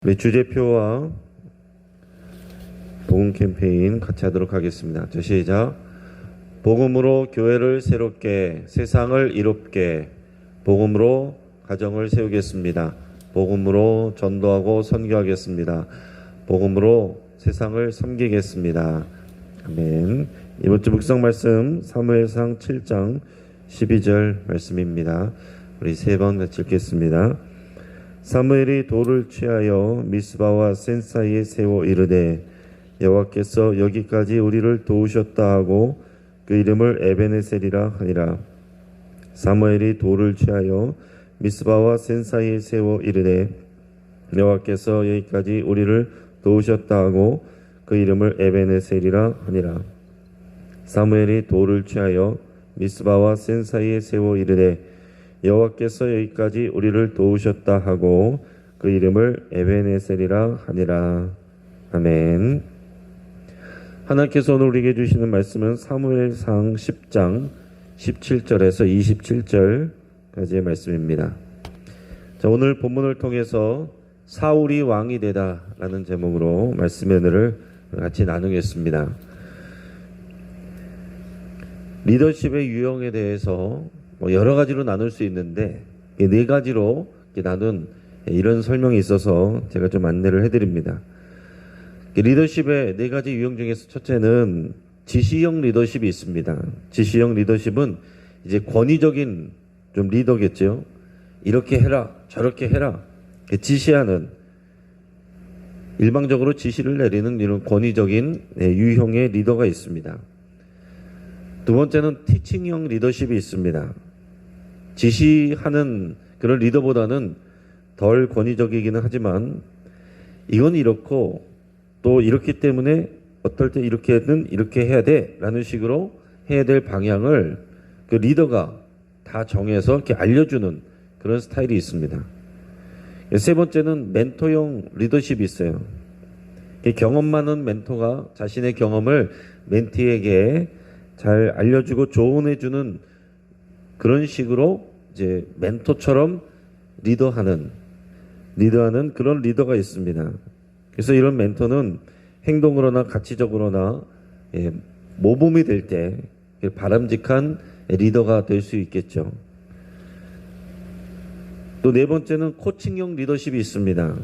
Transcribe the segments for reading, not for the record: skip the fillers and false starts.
우리 주제표와 복음 캠페인 같이 하도록 하겠습니다. 자, 시작. 복음으로 교회를 새롭게, 세상을 이롭게, 복음으로 가정을 세우겠습니다. 복음으로 전도하고 선교하겠습니다. 복음으로 세상을 섬기겠습니다. 아멘. 이번 주 묵상 말씀 사무엘상 7장 12절 말씀입니다. 우리 세 번 같이 읽겠습니다. 사무엘이 돌을 취하여 미스바와 센 사이에 세워 이르되 여호와께서 여기까지 우리를 도우셨다 하고 그 이름을 에베네셀이라 하니라. 사무엘이 돌을 취하여 미스바와 센 사이에 세워 이르되 여호와께서 여기까지 우리를 도우셨다 하고 그 이름을 에베네셀이라 하니라. 사무엘이 돌을 취하여 미스바와 센 사이에 세워 이르되 여호와께서 여기까지 우리를 도우셨다 하고 그 이름을 에베네셀이라 하니라. 아멘. 하나님께서 오늘 우리에게 주시는 말씀은 사무엘상 10장 17절에서 27절까지의 말씀입니다. 자, 오늘 본문을 통해서 사울이 왕이 되다 라는 제목으로 말씀의 은혜를 같이 나누겠습니다. 리더십의 유형에 대해서 여러 가지로 나눌 수 있는데 이 네 가지로 나눈 이런 설명이 있어서 제가 좀 안내를 해드립니다. 리더십의 네 가지 유형 중에서 첫째는 지시형 리더십이 있습니다. 지시형 리더십은 이제 권위적인 좀 리더겠죠. 이렇게 해라, 저렇게 해라, 지시하는, 일방적으로 지시를 내리는 이런 권위적인 유형의 리더가 있습니다. 두 번째는 티칭형 리더십이 있습니다. 지시하는 그런 리더보다는 덜 권위적이기는 하지만 이건 이렇고 또 이렇기 때문에 어떨 때 이렇게는 이렇게 해야 돼 라는 식으로 해야 될 방향을 그 리더가 다 정해서 이렇게 알려주는 그런 스타일이 있습니다. 세 번째는 멘토형 리더십이 있어요. 경험 많은 멘토가 자신의 경험을 멘티에게 잘 알려주고 조언해주는 그런 식으로 이제 멘토처럼 리더하는 그런 리더가 있습니다. 그래서 이런 멘토는 행동으로나 가치적으로나 모범이 될 때 바람직한 리더가 될 수 있겠죠. 또 네 번째는 코칭형 리더십이 있습니다.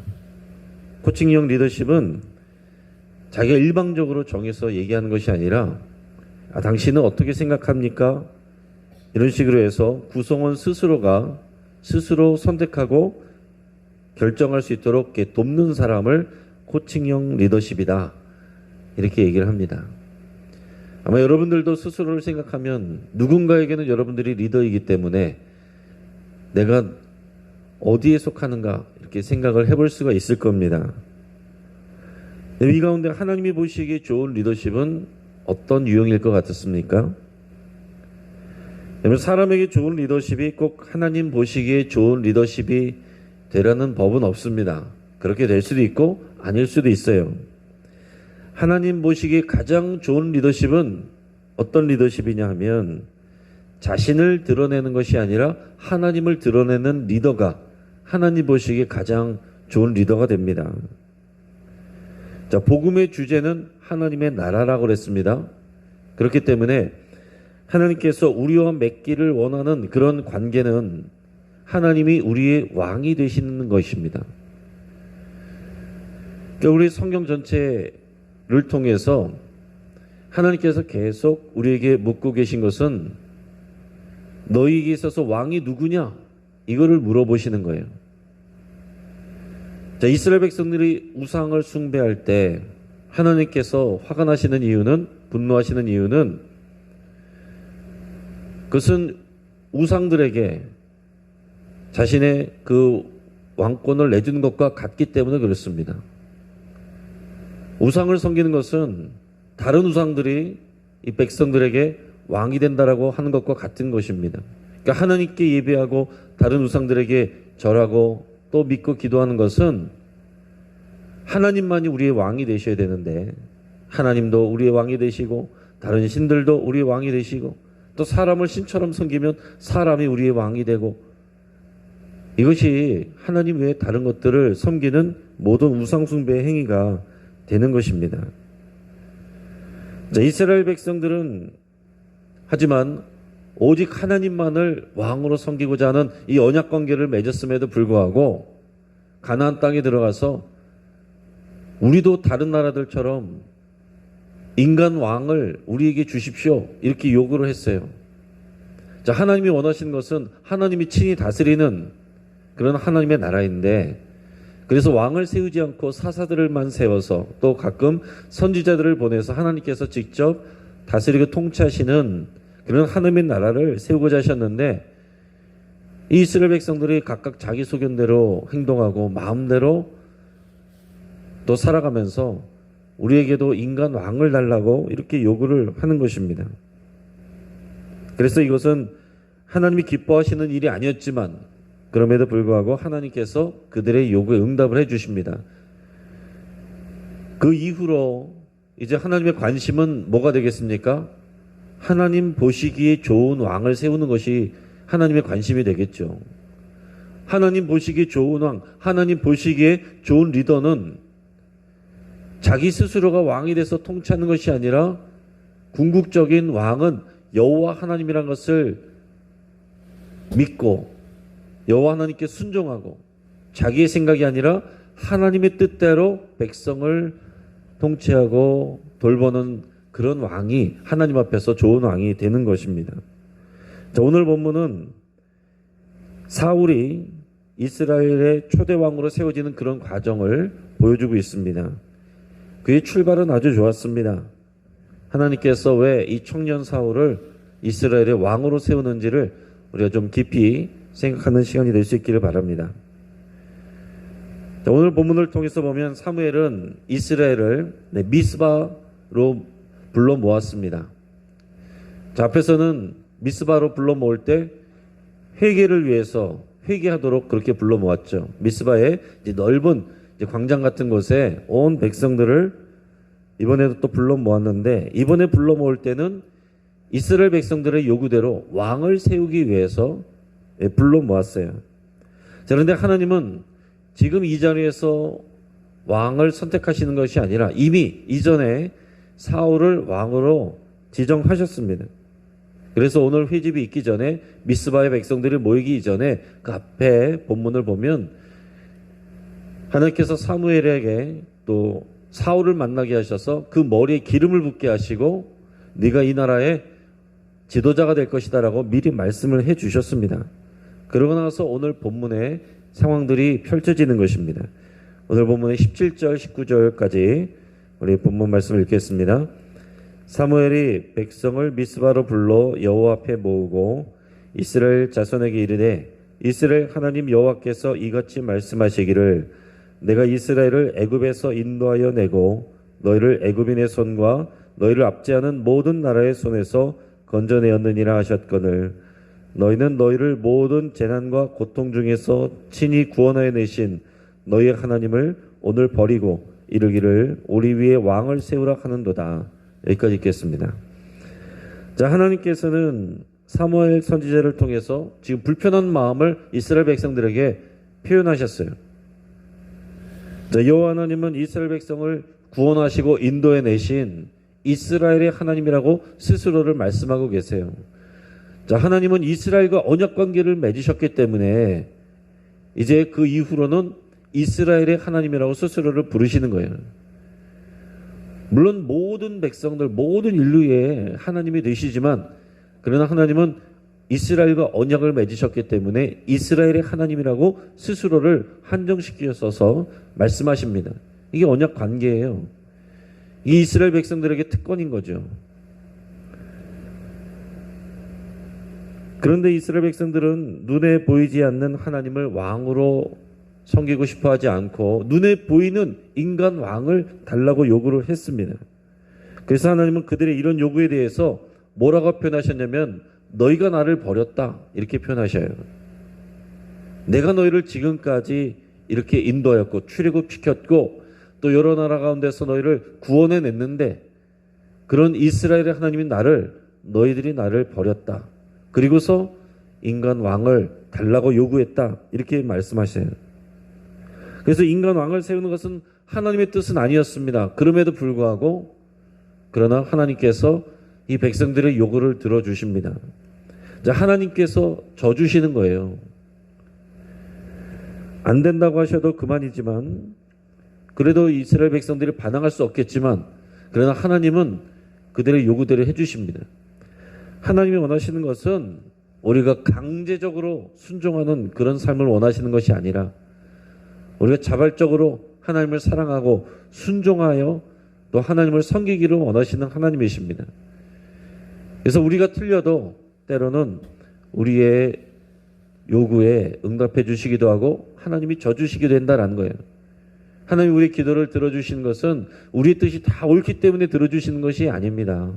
코칭형 리더십은 자기가 일방적으로 정해서 얘기하는 것이 아니라 당신은 어떻게 생각합니까? 이런 식으로 해서 구성원 스스로가 스스로 선택하고 결정할 수 있도록 돕는 사람을 코칭형 리더십이다. 이렇게 얘기를 합니다. 아마 여러분들도 스스로를 생각하면 누군가에게는 여러분들이 리더이기 때문에 내가 어디에 속하는가 이렇게 생각을 해볼 수가 있을 겁니다. 이 가운데 하나님이 보시기에 좋은 리더십은 어떤 유형일 것 같습니까? 사람에게 좋은 리더십이 꼭 하나님 보시기에 좋은 리더십이 되라는 법은 없습니다. 그렇게 될 수도 있고 아닐 수도 있어요. 하나님 보시기에 가장 좋은 리더십은 어떤 리더십이냐 하면 자신을 드러내는 것이 아니라 하나님을 드러내는 리더가 하나님 보시기에 가장 좋은 리더가 됩니다. 자, 복음의 주제는 하나님의 나라라고 그랬습니다. 그렇기 때문에 하나님께서 우리와 맺기를 원하는 그런 관계는 하나님이 우리의 왕이 되시는 것입니다. 그러니까 우리 성경 전체를 통해서 하나님께서 계속 우리에게 묻고 계신 것은 너희에게 있어서 왕이 누구냐? 이거를 물어보시는 거예요. 자, 이스라엘 백성들이 우상을 숭배할 때 하나님께서 화가 나시는 이유는, 분노하시는 이유는 그것은 우상들에게 자신의 그 왕권을 내주는 것과 같기 때문에 그렇습니다. 우상을 섬기는 것은 다른 우상들이 이 백성들에게 왕이 된다라고 하는 것과 같은 것입니다. 그러니까 하나님께 예배하고 다른 우상들에게 절하고 또 믿고 기도하는 것은 하나님만이 우리의 왕이 되셔야 되는데 하나님도 우리의 왕이 되시고 다른 신들도 우리의 왕이 되시고 또 사람을 신처럼 섬기면 사람이 우리의 왕이 되고 이것이 하나님 외에 다른 것들을 섬기는 모든 우상숭배의 행위가 되는 것입니다. 자, 이스라엘 백성들은 하지만 오직 하나님만을 왕으로 섬기고자 하는 이 언약 관계를 맺었음에도 불구하고 가나안 땅에 들어가서 우리도 다른 나라들처럼 인간 왕을 우리에게 주십시오 이렇게 요구를 했어요. 자, 하나님이 원하시는 것은 하나님이 친히 다스리는 그런 하나님의 나라인데, 그래서 왕을 세우지 않고 사사들만 세워서 또 가끔 선지자들을 보내서 하나님께서 직접 다스리고 통치하시는 그런 하나님의 나라를 세우고자 하셨는데, 이 이스라엘 백성들이 각각 자기 소견대로 행동하고 마음대로 또 살아가면서 우리에게도 인간 왕을 달라고 이렇게 요구를 하는 것입니다. 그래서 이것은 하나님이 기뻐하시는 일이 아니었지만 그럼에도 불구하고 하나님께서 그들의 요구에 응답을 해주십니다. 그 이후로 이제 하나님의 관심은 뭐가 되겠습니까? 하나님 보시기에 좋은 왕을 세우는 것이 하나님의 관심이 되겠죠. 하나님 보시기에 좋은 왕, 하나님 보시기에 좋은 리더는 자기 스스로가 왕이 돼서 통치하는 것이 아니라 궁극적인 왕은 여호와 하나님이란 것을 믿고 여호와 하나님께 순종하고 자기의 생각이 아니라 하나님의 뜻대로 백성을 통치하고 돌보는 그런 왕이 하나님 앞에서 좋은 왕이 되는 것입니다. 자, 오늘 본문은 사울이 이스라엘의 초대 왕으로 세워지는 그런 과정을 보여주고 있습니다. 그의 출발은 아주 좋았습니다. 하나님께서 왜 이 청년 사울을 이스라엘의 왕으로 세우는지를 우리가 좀 깊이 생각하는 시간이 될 수 있기를 바랍니다. 자, 오늘 본문을 통해서 보면 사무엘은 이스라엘을 미스바로 불러 모았습니다. 자, 앞에서는 미스바로 불러 모을 때 회개를 위해서 회개하도록 그렇게 불러 모았죠. 미스바의 넓은 광장 같은 곳에 온 백성들을 이번에도 또 불러 모았는데, 이번에 불러 모을 때는 이스라엘 백성들의 요구대로 왕을 세우기 위해서 불러 모았어요. 자, 그런데 하나님은 지금 이 자리에서 왕을 선택하시는 것이 아니라 이미 이전에 사울을 왕으로 지정하셨습니다. 그래서 오늘 회집이 있기 전에 미스바의 백성들이 모이기 이전에 그 앞에 본문을 보면 하나님께서 사무엘에게 또 사울을 만나게 하셔서 그 머리에 기름을 붓게 하시고 네가 이 나라의 지도자가 될 것이다 라고 미리 말씀을 해 주셨습니다. 그러고 나서 오늘 본문의 상황들이 펼쳐지는 것입니다. 오늘 본문의 17절 19절까지 우리 본문 말씀을 읽겠습니다. 사무엘이 백성을 미스바로 불러 여호와 앞에 모으고 이스라엘 자손에게 이르되 이스라엘 하나님 여호와께서 이같이 말씀하시기를 내가 이스라엘을 애굽에서 인도하여 내고 너희를 애굽인의 손과 너희를 압제하는 모든 나라의 손에서 건져내었느니라 하셨거늘 너희는 너희를 모든 재난과 고통 중에서 친히 구원하여 내신 너희의 하나님을 오늘 버리고 이르기를 우리 위에 왕을 세우라 하는도다. 여기까지 읽겠습니다. 자, 하나님께서는 사무엘 선지자를 통해서 지금 불편한 마음을 이스라엘 백성들에게 표현하셨어요. 자, 여호와 하나님은 이스라엘 백성을 구원하시고 인도해 내신 이스라엘의 하나님이라고 스스로를 말씀하고 계세요. 자, 하나님은 이스라엘과 언약 관계를 맺으셨기 때문에 이제 그 이후로는 이스라엘의 하나님이라고 스스로를 부르시는 거예요. 물론 모든 백성들, 모든 인류의 하나님이 되시지만 그러나 하나님은 이스라엘과 언약을 맺으셨기 때문에 이스라엘의 하나님이라고 스스로를 한정시키셔서 말씀하십니다. 이게 언약 관계예요. 이 이스라엘 백성들에게 특권인 거죠. 그런데 이스라엘 백성들은 눈에 보이지 않는 하나님을 왕으로 섬기고 싶어 하지 않고 눈에 보이는 인간 왕을 달라고 요구를 했습니다. 그래서 하나님은 그들의 이런 요구에 대해서 뭐라고 표현하셨냐면 너희가 나를 버렸다 이렇게 표현하셔요. 내가 너희를 지금까지 이렇게 인도하였고 출애굽시켰고 또 여러 나라 가운데서 너희를 구원해냈는데 그런 이스라엘의 하나님인 너희들이 나를 버렸다. 그리고서 인간 왕을 달라고 요구했다. 이렇게 말씀하셔요. 그래서 인간 왕을 세우는 것은 하나님의 뜻은 아니었습니다. 그럼에도 불구하고 그러나 하나님께서 이 백성들의 요구를 들어주십니다. 자, 하나님께서 져주시는 거예요. 안 된다고 하셔도 그만이지만 그래도 이스라엘 백성들이 반항할 수 없겠지만 그러나 하나님은 그들의 요구대로 해주십니다. 하나님이 원하시는 것은 우리가 강제적으로 순종하는 그런 삶을 원하시는 것이 아니라 우리가 자발적으로 하나님을 사랑하고 순종하여 또 하나님을 섬기기를 원하시는 하나님이십니다. 그래서 우리가 틀려도 때로는 우리의 요구에 응답해 주시기도 하고 하나님이 져주시기도 한다는 거예요. 하나님 우리의 기도를 들어주시는 것은 우리의 뜻이 다 옳기 때문에 들어주시는 것이 아닙니다.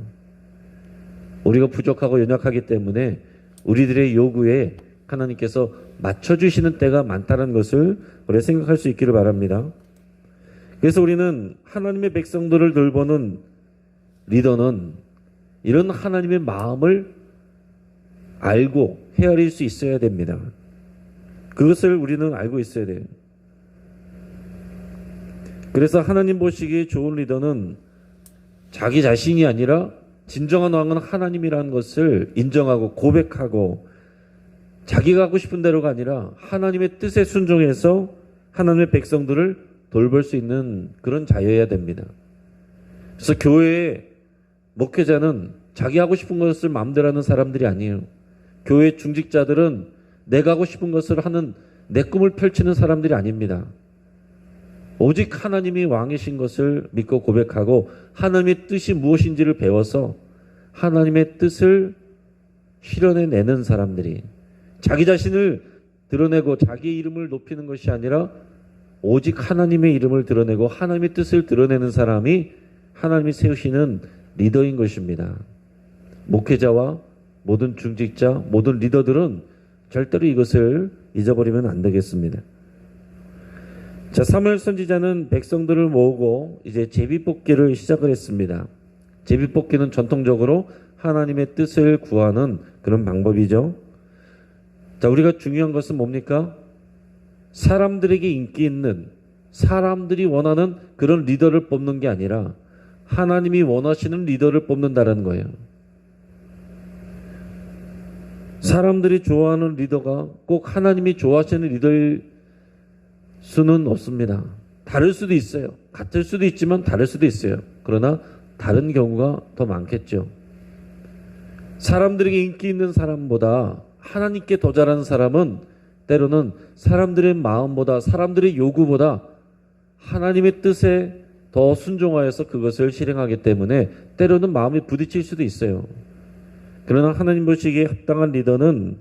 우리가 부족하고 연약하기 때문에 우리들의 요구에 하나님께서 맞춰주시는 때가 많다는 것을 우리가 생각할 수 있기를 바랍니다. 그래서 우리는 하나님의 백성들을 돌보는 리더는 이런 하나님의 마음을 알고 헤아릴 수 있어야 됩니다. 그것을 우리는 알고 있어야 돼요. 그래서 하나님 보시기에 좋은 리더는 자기 자신이 아니라 진정한 왕은 하나님이라는 것을 인정하고 고백하고 자기가 하고 싶은 대로가 아니라 하나님의 뜻에 순종해서 하나님의 백성들을 돌볼 수 있는 그런 자여야 됩니다. 그래서 교회의 목회자는 자기 하고 싶은 것을 마음대로 하는 사람들이 아니에요. 교회 중직자들은 내가 하고 싶은 것을 하는 내 꿈을 펼치는 사람들이 아닙니다. 오직 하나님이 왕이신 것을 믿고 고백하고 하나님의 뜻이 무엇인지를 배워서 하나님의 뜻을 실현해내는 사람들이 자기 자신을 드러내고 자기의 이름을 높이는 것이 아니라 오직 하나님의 이름을 드러내고 하나님의 뜻을 드러내는 사람이 하나님이 세우시는 리더인 것입니다. 목회자와 모든 중직자, 모든 리더들은 절대로 이것을 잊어버리면 안 되겠습니다. 자, 사무엘 선지자는 백성들을 모으고 이제 제비뽑기를 시작을 했습니다. 제비뽑기는 전통적으로 하나님의 뜻을 구하는 그런 방법이죠. 자, 우리가 중요한 것은 뭡니까? 사람들에게 인기 있는, 사람들이 원하는 그런 리더를 뽑는 게 아니라 하나님이 원하시는 리더를 뽑는다는 거예요. 사람들이 좋아하는 리더가 꼭 하나님이 좋아하시는 리더일 수는 없습니다. 다를 수도 있어요. 같을 수도 있지만 다를 수도 있어요. 그러나 다른 경우가 더 많겠죠. 사람들에게 인기 있는 사람보다 하나님께 더 잘하는 사람은 때로는 사람들의 마음보다 사람들의 요구보다 하나님의 뜻에 더 순종하여서 그것을 실행하기 때문에 때로는 마음이 부딪힐 수도 있어요. 그러나 하나님 보시기에 합당한 리더는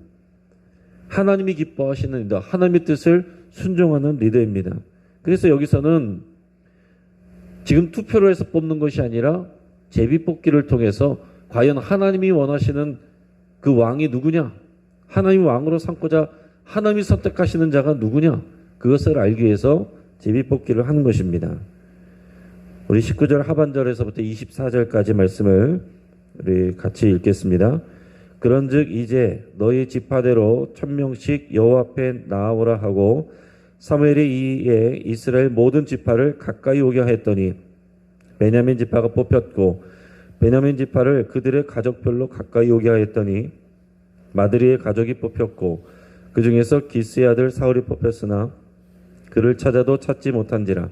하나님이 기뻐하시는 리더, 하나님의 뜻을 순종하는 리더입니다. 그래서 여기서는 지금 투표로 해서 뽑는 것이 아니라 제비뽑기를 통해서 과연 하나님이 원하시는 그 왕이 누구냐? 하나님이 왕으로 삼고자 하나님이 선택하시는 자가 누구냐? 그것을 알기 위해서 제비뽑기를 하는 것입니다. 우리 19절 하반절에서부터 24절까지 말씀을 우리 같이 읽겠습니다. 그런즉 이제 너희 지파대로 1000명씩 여호와 앞에 나아오라 하고 사무엘이 이에 이스라엘 모든 지파를 가까이 오게 하였더니 베냐민 지파가 뽑혔고 베냐민 지파를 그들의 가족별로 가까이 오게 하였더니 마드리의 가족이 뽑혔고 그 중에서 기스의 아들 사울이 뽑혔으나 그를 찾아도 찾지 못한지라.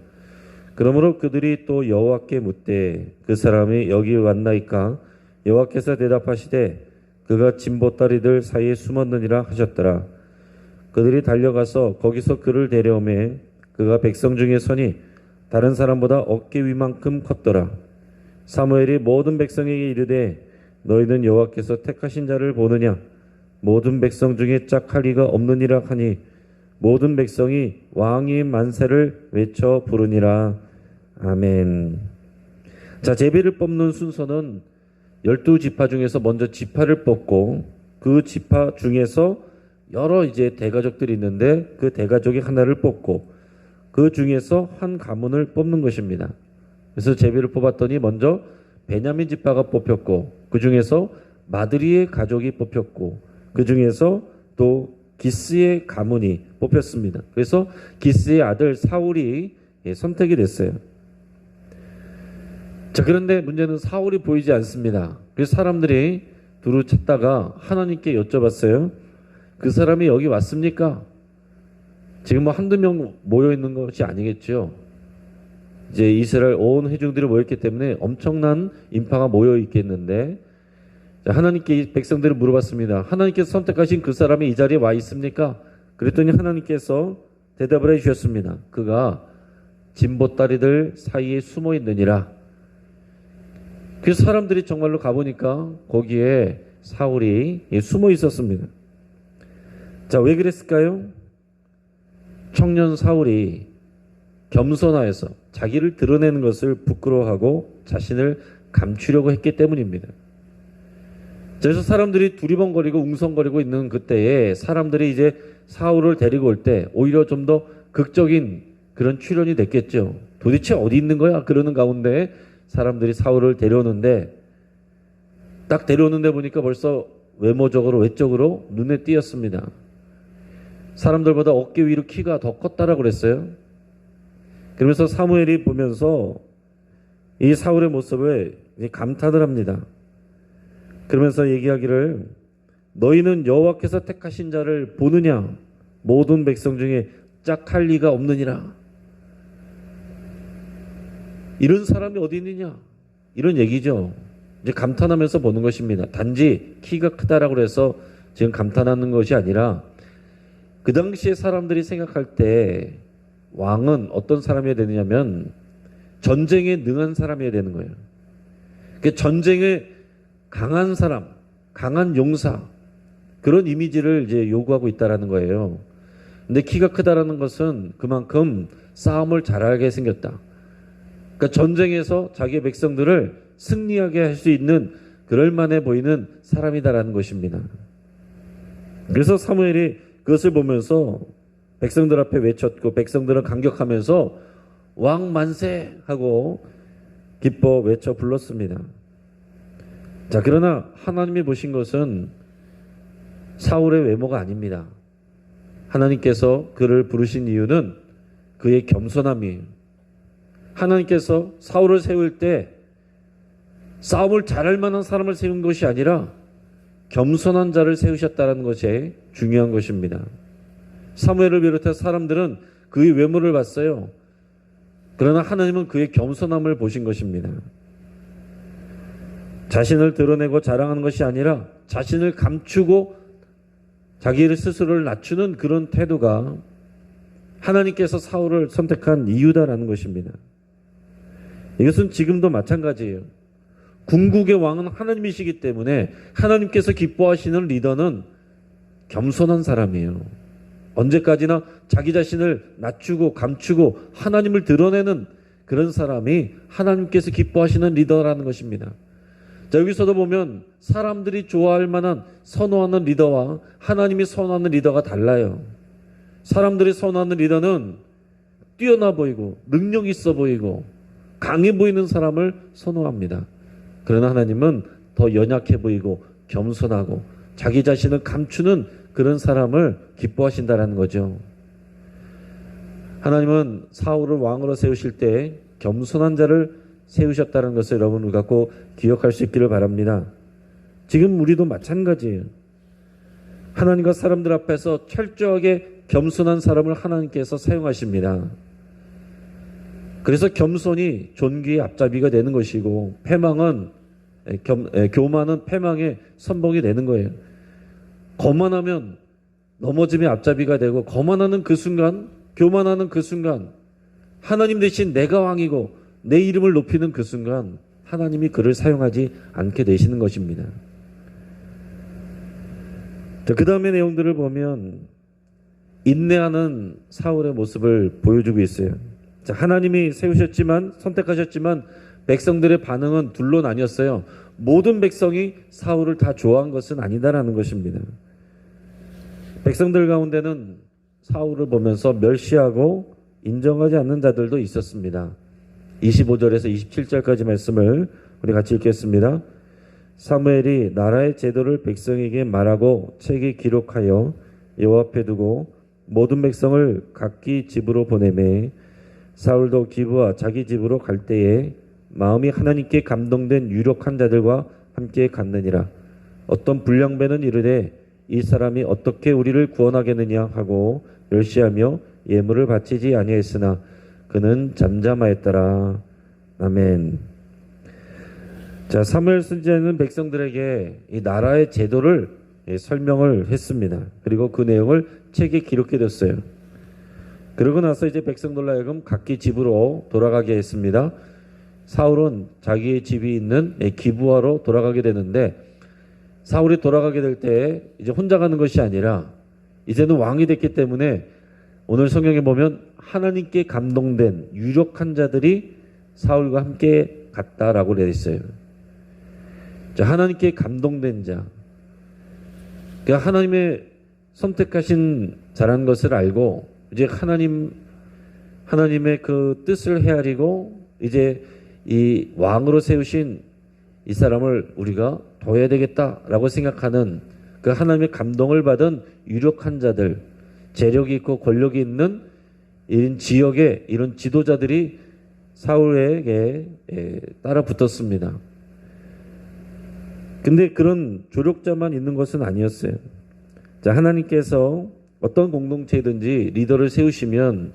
그러므로 그들이 또 여호와께 묻되 그 사람이 여기 왔나이까? 여호와께서 대답하시되 그가 진보다리들 사이에 숨었느니라 하셨더라. 그들이 달려가서 거기서 그를 데려오매 그가 백성 중에 서니 다른 사람보다 어깨 위만큼 컸더라. 사무엘이 모든 백성에게 이르되 너희는 여호와께서 택하신 자를 보느냐? 모든 백성 중에 짝할 리가 없느니라 하니 모든 백성이 왕이 만세를 외쳐 부르니라. 아멘. 자, 제비를 뽑는 순서는 12지파 중에서 먼저 지파를 뽑고 그 지파 중에서 여러 이제 대가족들이 있는데 그 대가족이 하나를 뽑고 그 중에서 한 가문을 뽑는 것입니다. 그래서 제비를 뽑았더니 먼저 베냐민 지파가 뽑혔고 그 중에서 마드리의 가족이 뽑혔고 그 중에서 또 기스의 가문이 뽑혔습니다. 그래서 기스의 아들 사울이 선택이 됐어요. 자, 그런데 문제는 사울이 보이지 않습니다. 그래서 사람들이 두루 찾다가 하나님께 여쭤봤어요. 그 사람이 여기 왔습니까? 지금 뭐 한두 명 모여 있는 것이 아니겠죠. 이제 이스라엘 온 회중들이 모였기 때문에 엄청난 인파가 모여 있겠는데, 하나님께 백성들을 물어봤습니다. 하나님께서 선택하신 그 사람이 이 자리에 와 있습니까? 그랬더니 하나님께서 대답을 해주셨습니다. 그가 진보다리들 사이에 숨어 있느니라. 그래서 사람들이 정말로 가보니까 거기에 사울이 숨어 있었습니다. 자, 왜 그랬을까요? 청년 사울이 겸손하여서 자기를 드러내는 것을 부끄러워하고 자신을 감추려고 했기 때문입니다. 그래서 사람들이 두리번거리고 웅성거리고 있는 그때에 사람들이 이제 사울을 데리고 올 때 오히려 좀 더 극적인 그런 출현이 됐겠죠. 도대체 어디 있는 거야? 그러는 가운데 사람들이 사울을 데려오는데, 딱 데려오는데 보니까 벌써 외모적으로 외적으로 눈에 띄었습니다. 사람들보다 어깨 위로 키가 더 컸다라고 그랬어요. 그러면서 사무엘이 보면서 이 사울의 모습을 감탄을 합니다. 그러면서 얘기하기를, 너희는 여호와께서 택하신 자를 보느냐? 모든 백성 중에 짝할 리가 없느니라. 이런 사람이 어디 있느냐? 이런 얘기죠. 이제 감탄하면서 보는 것입니다. 단지 키가 크다라고 해서 지금 감탄하는 것이 아니라, 그 당시에 사람들이 생각할 때 왕은 어떤 사람이어야 되느냐면 전쟁에 능한 사람이어야 되는 거예요. 전쟁에 강한 사람, 강한 용사, 그런 이미지를 이제 요구하고 있다라는 거예요. 근데 키가 크다라는 것은 그만큼 싸움을 잘하게 생겼다. 그러니까 전쟁에서 자기의 백성들을 승리하게 할 수 있는 그럴만해 보이는 사람이다라는 것입니다. 그래서 사무엘이 그것을 보면서 백성들 앞에 외쳤고, 백성들은 감격하면서 왕 만세 하고 기뻐 외쳐 불렀습니다. 자, 그러나 하나님이 보신 것은 사울의 외모가 아닙니다. 하나님께서 그를 부르신 이유는 그의 겸손함이에요. 하나님께서 사울을 세울 때 싸움을 잘할 만한 사람을 세운 것이 아니라 겸손한 자를 세우셨다는 것이 중요한 것입니다. 사무엘을 비롯해 사람들은 그의 외모를 봤어요. 그러나 하나님은 그의 겸손함을 보신 것입니다. 자신을 드러내고 자랑하는 것이 아니라 자신을 감추고 자기를 스스로를 낮추는 그런 태도가 하나님께서 사울을 선택한 이유다라는 것입니다. 이것은 지금도 마찬가지예요. 궁극의 왕은 하나님이시기 때문에 하나님께서 기뻐하시는 리더는 겸손한 사람이에요. 언제까지나 자기 자신을 낮추고 감추고 하나님을 드러내는 그런 사람이 하나님께서 기뻐하시는 리더라는 것입니다. 자, 여기서도 보면 사람들이 좋아할 만한 선호하는 리더와 하나님이 선호하는 리더가 달라요. 사람들이 선호하는 리더는 뛰어나 보이고 능력 있어 보이고 강해 보이는 사람을 선호합니다. 그러나 하나님은 더 연약해 보이고 겸손하고 자기 자신을 감추는 그런 사람을 기뻐하신다라는 거죠. 하나님은 사울을 왕으로 세우실 때 겸손한 자를 세우셨다는 것을 여러분 우리가 꼭 기억할 수 있기를 바랍니다. 지금 우리도 마찬가지예요. 하나님과 사람들 앞에서 철저하게 겸손한 사람을 하나님께서 사용하십니다. 그래서 겸손이 존귀의 앞잡이가 되는 것이고 교만은 패망의 선봉이 되는 거예요. 거만하면 넘어짐의 앞잡이가 되고, 거만하는 그 순간, 교만하는 그 순간, 하나님 대신 내가 왕이고 내 이름을 높이는 그 순간 하나님이 그를 사용하지 않게 되시는 것입니다. 그 다음의 내용들을 보면 인내하는 사울의 모습을 보여주고 있어요. 자, 하나님이 세우셨지만, 선택하셨지만 백성들의 반응은 둘로 나뉘었어요. 모든 백성이 사울을 다 좋아한 것은 아니다라는 것입니다. 백성들 가운데는 사울을 보면서 멸시하고 인정하지 않는 자들도 있었습니다. 25절에서 27절까지 말씀을 우리 같이 읽겠습니다. 사무엘이 나라의 제도를 백성에게 말하고 책에 기록하여 여호와 앞에 두고 모든 백성을 각기 집으로 보내매 사울도 기브와 자기 집으로 갈 때에 마음이 하나님께 감동된 유력한 자들과 함께 갔느니라. 어떤 불량배는 이르되 이 사람이 어떻게 우리를 구원하겠느냐 하고 멸시하며 예물을 바치지 아니했으나 그는 잠잠하였더라. 아멘. 자, 사무엘 선지자는 백성들에게 이 나라의 제도를 설명을 했습니다. 그리고 그 내용을 책에 기록해 뒀어요. 그러고 나서 이제 백성들로 하여금 각기 집으로 돌아가게 했습니다. 사울은 자기의 집이 있는 기브아로 돌아가게 되는데, 사울이 돌아가게 될 때 이제 혼자 가는 것이 아니라 이제는 왕이 됐기 때문에 오늘 성경에 보면 하나님께 감동된 유력한 자들이 사울과 함께 갔다라고 되어 있어요. 자, 하나님께 감동된 자, 그러니까 하나님의 선택하신 자라는 것을 알고 이제 하나님의 그 뜻을 헤아리고 이제 이 왕으로 세우신 이 사람을 우리가 둬야 되겠다라고 생각하는 그 하나님의 감동을 받은 유력한 자들, 재력이 있고 권력이 있는 이런 지역의 이런 지도자들이 사울에게 따라 붙었습니다. 근데 그런 조력자만 있는 것은 아니었어요. 자, 하나님께서 어떤 공동체든지 리더를 세우시면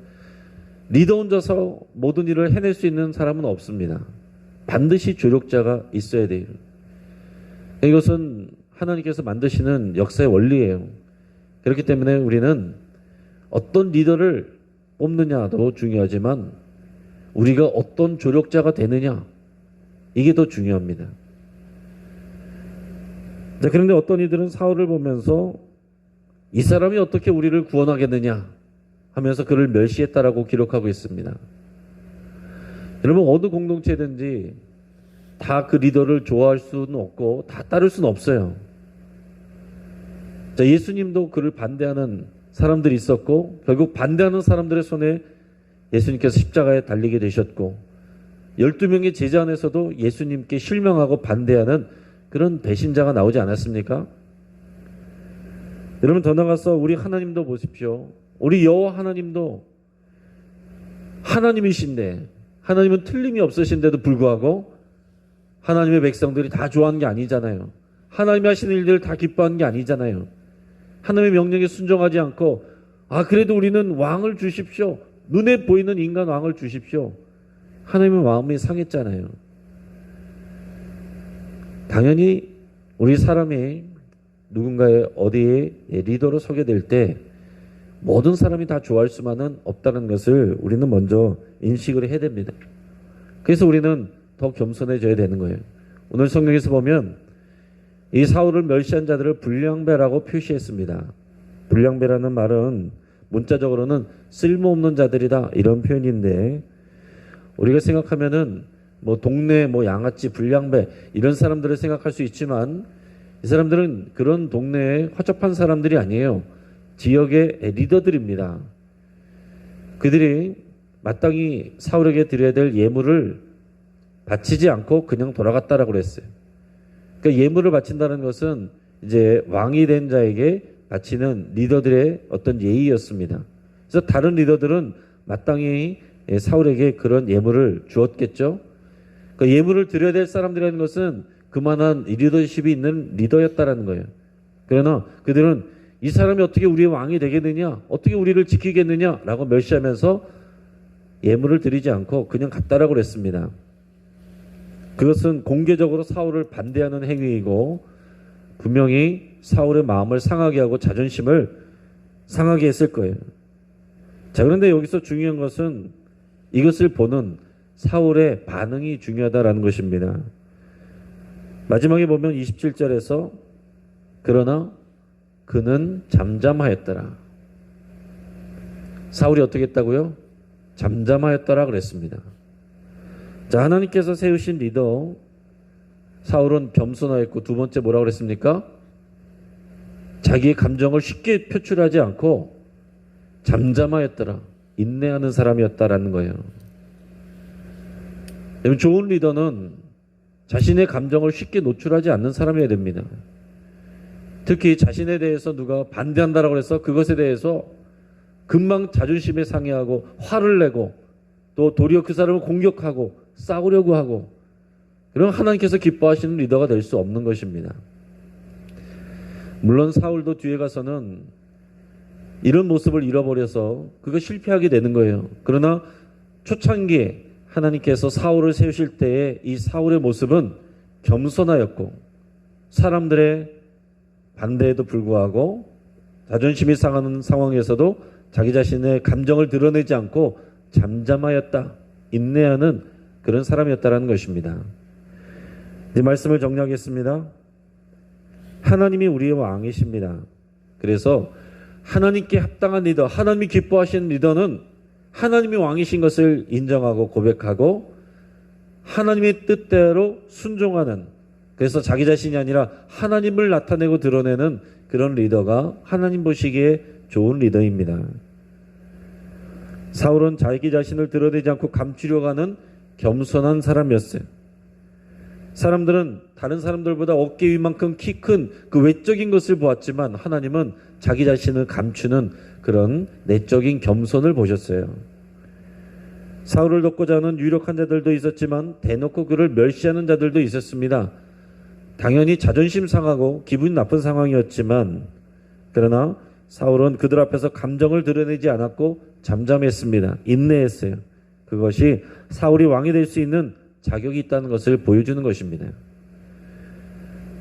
리더 혼자서 모든 일을 해낼 수 있는 사람은 없습니다. 반드시 조력자가 있어야 돼요. 이것은 하나님께서 만드시는 역사의 원리예요. 그렇기 때문에 우리는 어떤 리더를 뽑느냐도 중요하지만 우리가 어떤 조력자가 되느냐, 이게 더 중요합니다. 자, 그런데 어떤 이들은 사울을 보면서 이 사람이 어떻게 우리를 구원하겠느냐 하면서 그를 멸시했다라고 기록하고 있습니다. 여러분, 어느 공동체든지 다 그 리더를 좋아할 수는 없고 다 따를 수는 없어요. 자, 예수님도 그를 반대하는 사람들이 있었고 결국 반대하는 사람들의 손에 예수님께서 십자가에 달리게 되셨고 12명의 제자 안에서도 예수님께 실명하고 반대하는 그런 배신자가 나오지 않았습니까? 여러분, 더 나아가서 우리 하나님도 보십시오. 우리 여호와 하나님도 하나님이신데, 하나님은 틀림이 없으신데도 불구하고 하나님의 백성들이 다 좋아하는 게 아니잖아요. 하나님이 하시는 일들을 다 기뻐하는 게 아니잖아요. 하나님의 명령에 순종하지 않고 그래도 우리는 왕을 주십시오, 눈에 보이는 인간 왕을 주십시오, 하나님의 마음이 상했잖아요. 당연히 우리 사람이 누군가의 어디에 리더로 서게 될 때 모든 사람이 다 좋아할 수만은 없다는 것을 우리는 먼저 인식을 해야 됩니다. 그래서 우리는 더 겸손해져야 되는 거예요. 오늘 성경에서 보면 이 사울을 멸시한 자들을 불량배라고 표시했습니다. 불량배라는 말은 문자적으로는 쓸모없는 자들이다, 이런 표현인데, 우리가 생각하면은 동네 양아치, 불량배 이런 사람들을 생각할 수 있지만 이 사람들은 그런 동네에 허접한 사람들이 아니에요. 지역의 리더들입니다. 그들이 마땅히 사울에게 드려야 될 예물을 바치지 않고 그냥 돌아갔다라고 그랬어요. 그러니까 예물을 바친다는 것은 이제 왕이 된 자에게 바치는 리더들의 어떤 예의였습니다. 그래서 다른 리더들은 마땅히 사울에게 그런 예물을 주었겠죠. 그 예물을 드려야 될 사람들이라는 것은 그만한 리더십이 있는 리더였다라는 거예요. 그러나 그들은 이 사람이 어떻게 우리의 왕이 되겠느냐, 어떻게 우리를 지키겠느냐라고 멸시하면서 예물을 드리지 않고 그냥 갔다라고 그랬습니다. 그것은 공개적으로 사울을 반대하는 행위이고 분명히 사울의 마음을 상하게 하고 자존심을 상하게 했을 거예요. 자, 그런데 여기서 중요한 것은 이것을 보는 사울의 반응이 중요하다라는 것입니다. 마지막에 보면 27절에서 그러나 그는 잠잠하였더라. 사울이 어떻게 했다고요? 잠잠하였더라 그랬습니다. 자, 하나님께서 세우신 리더 사울은 겸손하였고, 두 번째 뭐라고 그랬습니까? 자기의 감정을 쉽게 표출하지 않고 잠잠하였더라, 인내하는 사람이었다라는 거예요. 좋은 리더는 자신의 감정을 쉽게 노출하지 않는 사람이어야 됩니다. 특히 자신에 대해서 누가 반대한다라고 해서 그것에 대해서 금방 자존심에 상해하고 화를 내고 또 도리어 그 사람을 공격하고 싸우려고 하고, 그런 하나님께서 기뻐하시는 리더가 될 수 없는 것입니다. 물론 사울도 뒤에 가서는 이런 모습을 잃어버려서 그거 실패하게 되는 거예요. 그러나 초창기에 하나님께서 사울을 세우실 때의 이 사울의 모습은 겸손하였고, 사람들의 반대에도 불구하고 자존심이 상하는 상황에서도 자기 자신의 감정을 드러내지 않고 잠잠하였다, 인내하는 그런 사람이었다라는 것입니다. 이 말씀을 정리하겠습니다. 하나님이 우리의 왕이십니다. 그래서 하나님께 합당한 리더, 하나님이 기뻐하시는 리더는 하나님이 왕이신 것을 인정하고 고백하고 하나님의 뜻대로 순종하는, 그래서 자기 자신이 아니라 하나님을 나타내고 드러내는 그런 리더가 하나님 보시기에 좋은 리더입니다. 사울은 자기 자신을 드러내지 않고 감추려고 하는 겸손한 사람이었어요. 사람들은 다른 사람들보다 어깨 위만큼 키 큰 그 외적인 것을 보았지만 하나님은 자기 자신을 감추는 그런 내적인 겸손을 보셨어요. 사울을 돕고자 하는 유력한 자들도 있었지만 대놓고 그를 멸시하는 자들도 있었습니다. 당연히 자존심 상하고 기분 나쁜 상황이었지만, 그러나 사울은 그들 앞에서 감정을 드러내지 않았고 잠잠했습니다. 인내했어요. 그것이 사울이 왕이 될 수 있는 자격이 있다는 것을 보여주는 것입니다.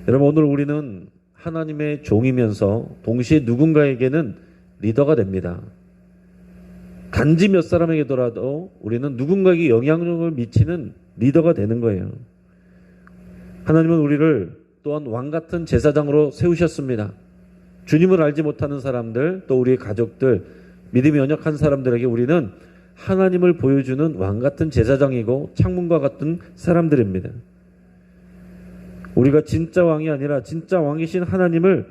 여러분, 오늘 우리는 하나님의 종이면서 동시에 누군가에게는 리더가 됩니다. 단지 몇 사람에게더라도 우리는 누군가에게 영향력을 미치는 리더가 되는 거예요. 하나님은 우리를 또한 왕같은 제사장으로 세우셨습니다. 주님을 알지 못하는 사람들, 또 우리의 가족들, 믿음이 연약한 사람들에게 우리는 하나님을 보여주는 왕같은 제사장이고 창문과 같은 사람들입니다. 우리가 진짜 왕이 아니라 진짜 왕이신 하나님을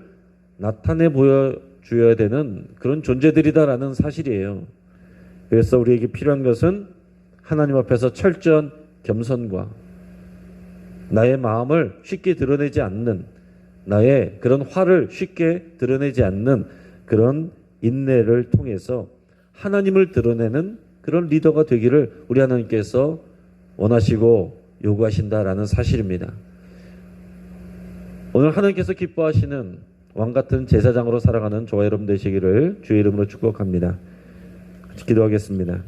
나타내 보여줘야 되는 그런 존재들이다라는 사실이에요. 그래서 우리에게 필요한 것은 하나님 앞에서 철저한 겸손과 나의 마음을 쉽게 드러내지 않는, 나의 그런 화를 쉽게 드러내지 않는 그런 인내를 통해서 하나님을 드러내는 그런 리더가 되기를 우리 하나님께서 원하시고 요구하신다라는 사실입니다. 오늘 하나님께서 기뻐하시는 왕같은 제사장으로 살아가는 저와 여러분 되시기를 주의 이름으로 축복합니다. 같이 기도하겠습니다.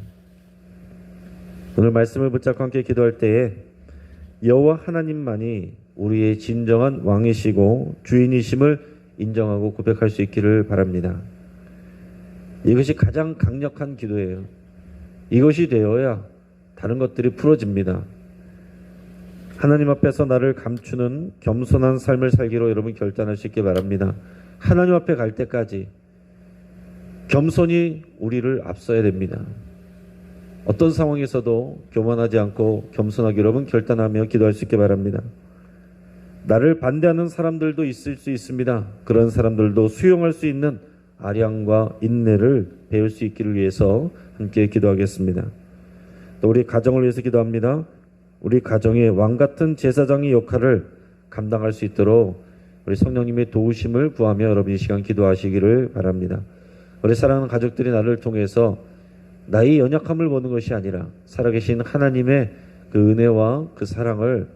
오늘 말씀을 붙잡고 함께 기도할 때에 여호와 하나님만이 우리의 진정한 왕이시고 주인이심을 인정하고 고백할 수 있기를 바랍니다. 이것이 가장 강력한 기도예요. 이것이 되어야 다른 것들이 풀어집니다. 하나님 앞에서 나를 감추는 겸손한 삶을 살기로 여러분 결단할 수 있게 바랍니다. 하나님 앞에 갈 때까지 겸손이 우리를 앞서야 됩니다. 어떤 상황에서도 교만하지 않고 겸손하게 여러분 결단하며 기도할 수 있게 바랍니다. 나를 반대하는 사람들도 있을 수 있습니다. 그런 사람들도 수용할 수 있는 아량과 인내를 배울 수 있기를 위해서 함께 기도하겠습니다. 또 우리 가정을 위해서 기도합니다. 우리 가정의 왕같은 제사장의 역할을 감당할 수 있도록 우리 성령님의 도우심을 구하며 여러분 이 시간 기도하시기를 바랍니다. 우리 사랑하는 가족들이 나를 통해서 나의 연약함을 보는 것이 아니라 살아계신 하나님의 그 은혜와 그 사랑을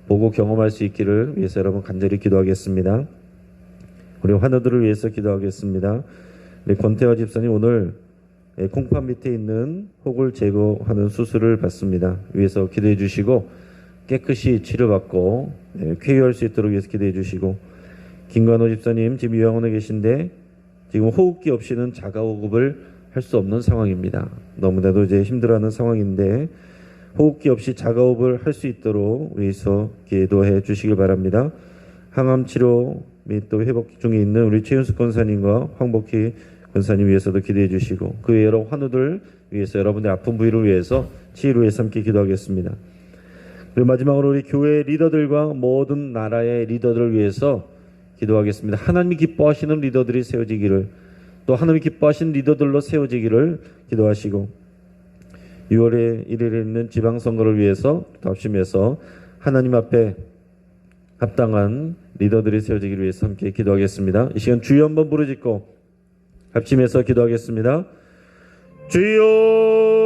보고 경험할 수 있기를 위해서 여러분 간절히 기도하겠습니다. 우리 환우들을 위해서 기도하겠습니다. 우리 권태화 집사님 오늘 콩팥 밑에 있는 혹을 제거하는 수술을 받습니다. 위해서 기도해 주시고 깨끗이 치료받고 쾌유할 수 있도록 위해서 기도해 주시고, 김관호 집사님 지금 요양원에 계신데 지금 호흡기 없이는 자가호흡을 할 수 없는 상황입니다. 너무나도 이제 힘들어하는 상황인데 호흡기 없이 자가호흡을 할 수 있도록 위해서 기도해 주시길 바랍니다. 항암 치료 및 또 회복 중에 있는 우리 최윤숙 권사님과 황복희 권사님 위해서도 기도해 주시고, 그 여러 환우들 위해서 여러분의 아픈 부위를 위해서 치유를 위해서 함께 기도하겠습니다. 그리고 마지막으로 우리 교회 리더들과 모든 나라의 리더들을 위해서 기도하겠습니다. 하나님이 기뻐하시는 리더들이 세워지기를, 또 하나님이 기뻐하시는 리더들로 세워지기를 기도하시고, 6월에 1일에 있는 지방선거를 위해서 합심해서 하나님 앞에 합당한 리더들이 세워지기를 위해서 함께 기도하겠습니다. 이 시간 주여 한번 부르짖고 합심해서 기도하겠습니다. 주여